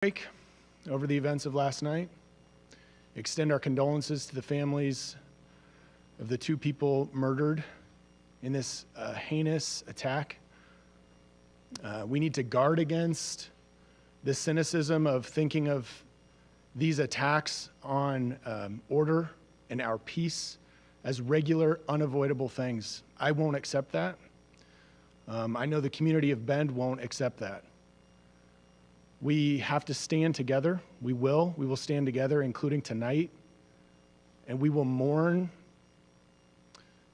Break over the events of last night. Extend our condolences to the families of the two people murdered in this heinous attack. We need to guard against the cynicism of thinking of these attacks on order and our peace as regular, unavoidable things. I won't accept that. I know the community of Bend won't accept that. We have to stand together. We will stand together, including tonight, and we will mourn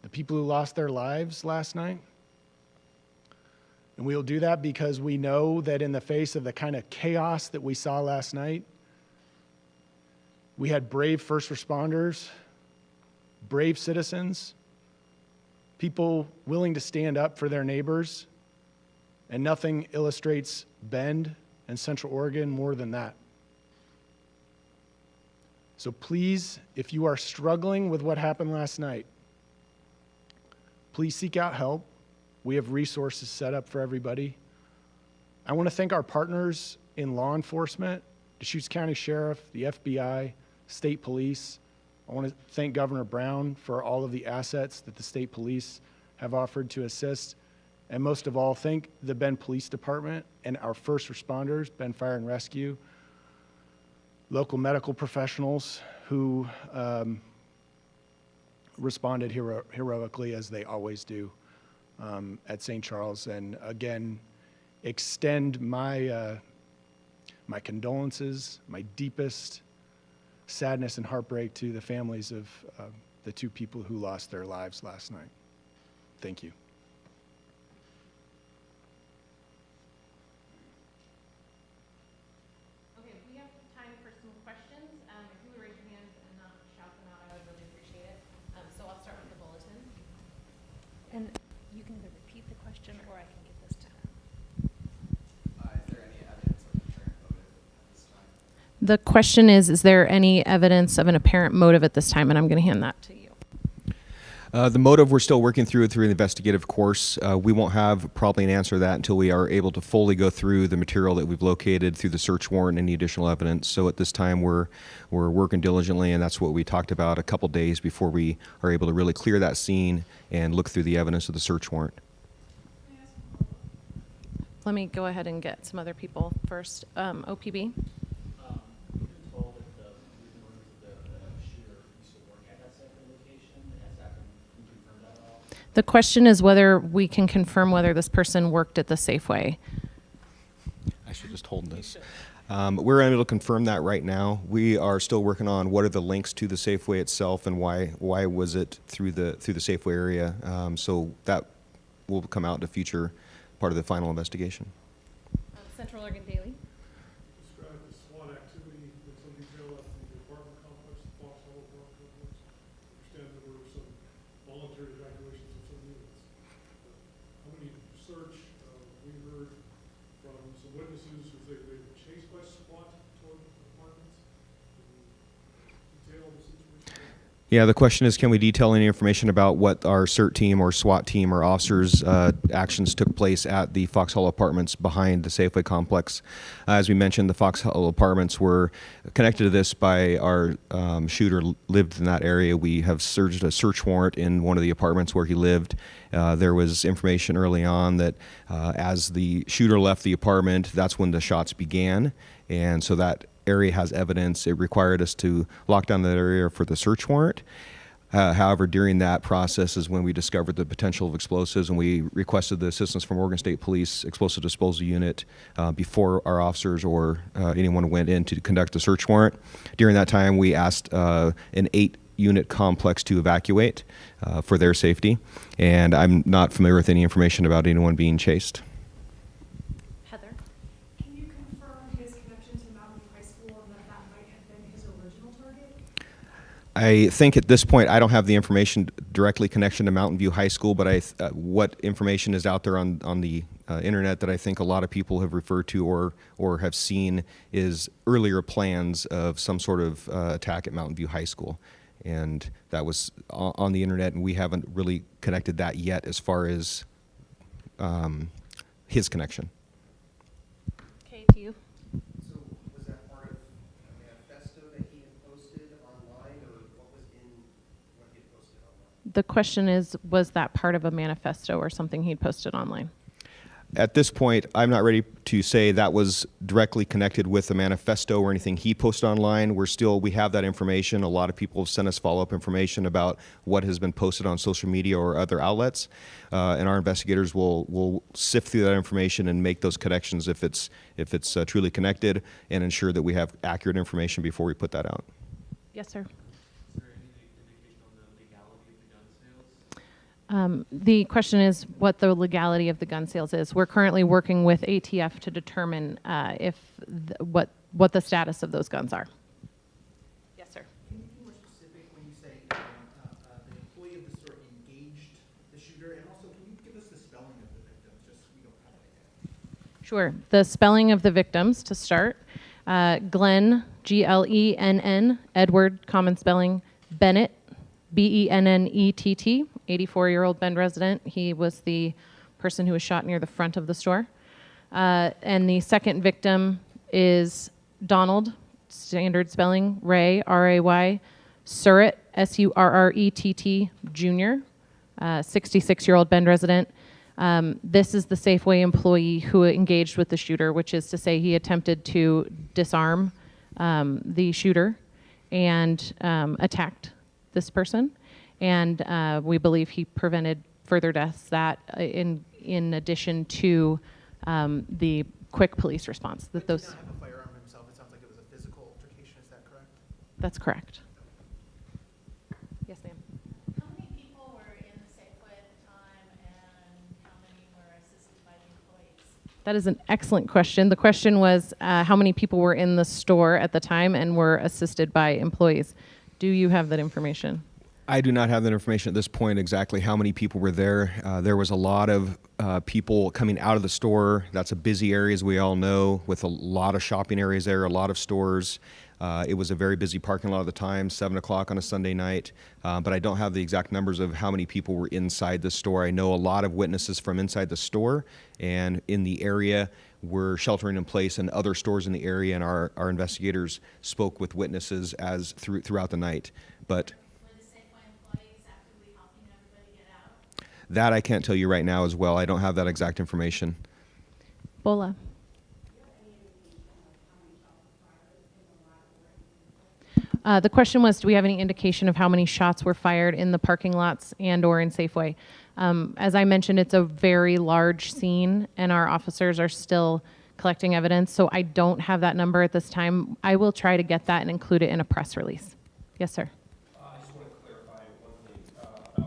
the people who lost their lives last night. And we will do that because we know that in the face of the kind of chaos that we saw last night, we had brave first responders, brave citizens, people willing to stand up for their neighbors, and nothing illustrates Bend and Central Oregon more than that. So please, if you are struggling with what happened last night, please seek out help. We have resources set up for everybody. I want to thank our partners in law enforcement, Deschutes County Sheriff, the FBI, state police. I want to thank Governor Brown for all of the assets that the state police have offered to assist. And most of all, thank the Bend Police Department and our first responders, Bend Fire and Rescue, local medical professionals who responded heroically as they always do at St. Charles. And again, extend my condolences, my deepest sadness and heartbreak to the families of the two people who lost their lives last night. Thank you. And you can either repeat the question or I can give this to him. Is there any evidence of an apparent motive at this time? The question is there any evidence of an apparent motive at this time? And I'm going to hand that to you. The motive we're still working through the investigative course. We won't have probably an answer to that until we are able to fully go through the material that we've located through the search warrant and any additional evidence. So at this time we're working diligently, and that's what we talked about a couple days before we are able to really clear that scene and look through the evidence of the search warrant. Let me go ahead and get some other people first. OPB. The question is whether we can confirm whether this person worked at the Safeway. I should just hold this. We're unable to confirm that right now. We are still working on what are the links to the Safeway itself and why was it through the Safeway area. So that will come out in a future part of the final investigation. Central Oregon Daily. Describe the SWAT activity with some detail at the apartment complex, the Fox Hollow apartment complex. I understand there were some voluntary evacuations of some units. How many search? We heard from some witnesses who say they were chased by SWAT toward apartments. Can you detail the situation? Yeah, the question is, can we detail any information about what our CERT team or SWAT team or officers' actions took place at the Fox Hollow Apartments behind the Safeway complex? As we mentioned, the Fox Hollow Apartments were connected to this by our shooter lived in that area. We have serged a search warrant in one of the apartments where he lived. There was information early on that as the shooter left the apartment, that's when the shots began. And so that area has evidence. It required us to lock down that area for the search warrant. However, during that process is when we discovered the potential of explosives, and we requested the assistance from Oregon State Police Explosive Disposal Unit before our officers or anyone went in to conduct a search warrant. During that time, we asked an 8-unit complex to evacuate for their safety, and I'm not familiar with any information about anyone being chased. I think at this point I don't have the information directly connection to Mountain View High School, but what information is out there on the internet that I think a lot of people have referred to or have seen is earlier plans of some sort of attack at Mountain View High School. And that was on the internet, and we haven't really connected that yet as far as his connection. Okay, to you. So was The question is, was that part of a manifesto or something he'd posted online? At this point, I'm not ready to say that was directly connected with the manifesto or anything he posted online. We have that information. A lot of people have sent us follow-up information about what has been posted on social media or other outlets, and our investigators will sift through that information and make those connections if it's truly connected, and ensure that we have accurate information before we put that out. Yes, sir. Is there any indication on the legality of the gun sales? The question is what the legality of the gun sales is. We're currently working with ATF to determine what the status of those guns are. Yes, sir. Can you be more specific when you say the employee of the store engaged the shooter? And also, can you give us the spelling of the victim, just so we don't have it yet? Sure. The spelling of the victims to start. Glenn, Glenn, Edward, common spelling, Bennett, Bennett, 84-year-old Bend resident. He was the person who was shot near the front of the store. And the second victim is Donald, standard spelling, Ray, R-A-Y, Surrett, S-U-R-R-E-T-T, Jr., 66-year-old Bend resident. This is the Safeway employee who engaged with the shooter, which is to say he attempted to disarm the shooter and attacked this person. And we believe he prevented further deaths, that in addition to the quick police response. That He those. did not have a firearm himself. It sounds like it was a physical altercation. Is that correct? That's correct. Yes, ma'am. How many people were in the Safeway at the time, and how many were assisted by the employees? That is an excellent question. The question was how many people were in the store at the time and were assisted by employees. Do you have that information? I do not have that information at this point, exactly how many people were there. There was a lot of people coming out of the store. That's a busy area, as we all know, with a lot of shopping areas there, a lot of stores. It was a very busy parking lot at the time, 7 o'clock on a Sunday night. But I don't have the exact numbers of how many people were inside the store. I know a lot of witnesses from inside the store and in the area were sheltering in place, and other stores in the area, and our investigators spoke with witnesses throughout the night. But Were the Safeway employees actively helping everybody get out? that I can't tell you right now as well. I don't have that exact information. Bola. The question was, do we have any indication of how many shots were fired in the parking lots and or in Safeway? As I mentioned, it's a very large scene, and our officers are still collecting evidence, so I don't have that number at this time. I will try to get that and include it in a press release. Yes, sir. I just want to clarify one thing about the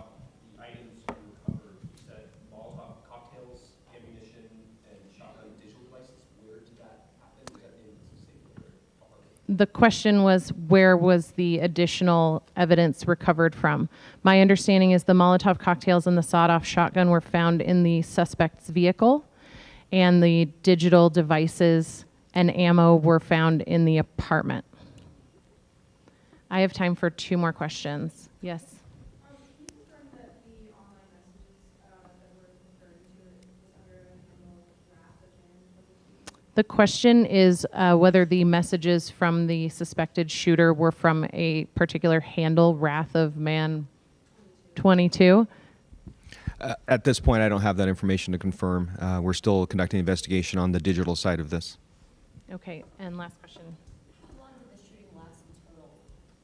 items you recovered. You said Molotov cocktails, ammunition, and shotgun digital devices. Where did that happen? Was that in the Safeway apartment? The question was, where was the additional evidence recovered from? My understanding is the Molotov cocktails and the sawed-off shotgun were found in the suspect's vehicle, and the digital devices and ammo were found in the apartment. I have time for 2 more questions. Yes? Can you confirm that the online messages that were referring to it was under a handle wrath of man? The question is whether the messages from the suspected shooter were from a particular handle, Wrath of Man 22. At this point, I don't have that information to confirm. We're still conducting an investigation on the digital side of this. Okay, and last question. How long did the shooting last in total,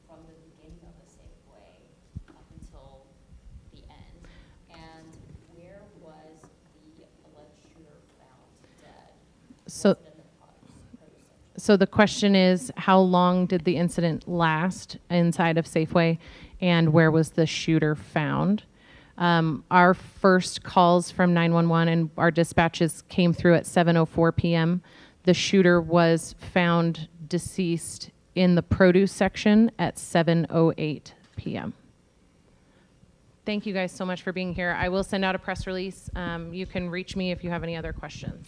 from the beginning of the Safeway up until the end? And where was the alleged shooter found dead? So, Was it in the produce section? so the question is, how long did the incident last inside of Safeway, and where was the shooter found? Our first calls from 911 and our dispatches came through at 7:04 p.m. The shooter was found deceased in the produce section at 7:08 p.m. Thank you guys so much for being here. I will send out a press release. You can reach me if you have any other questions.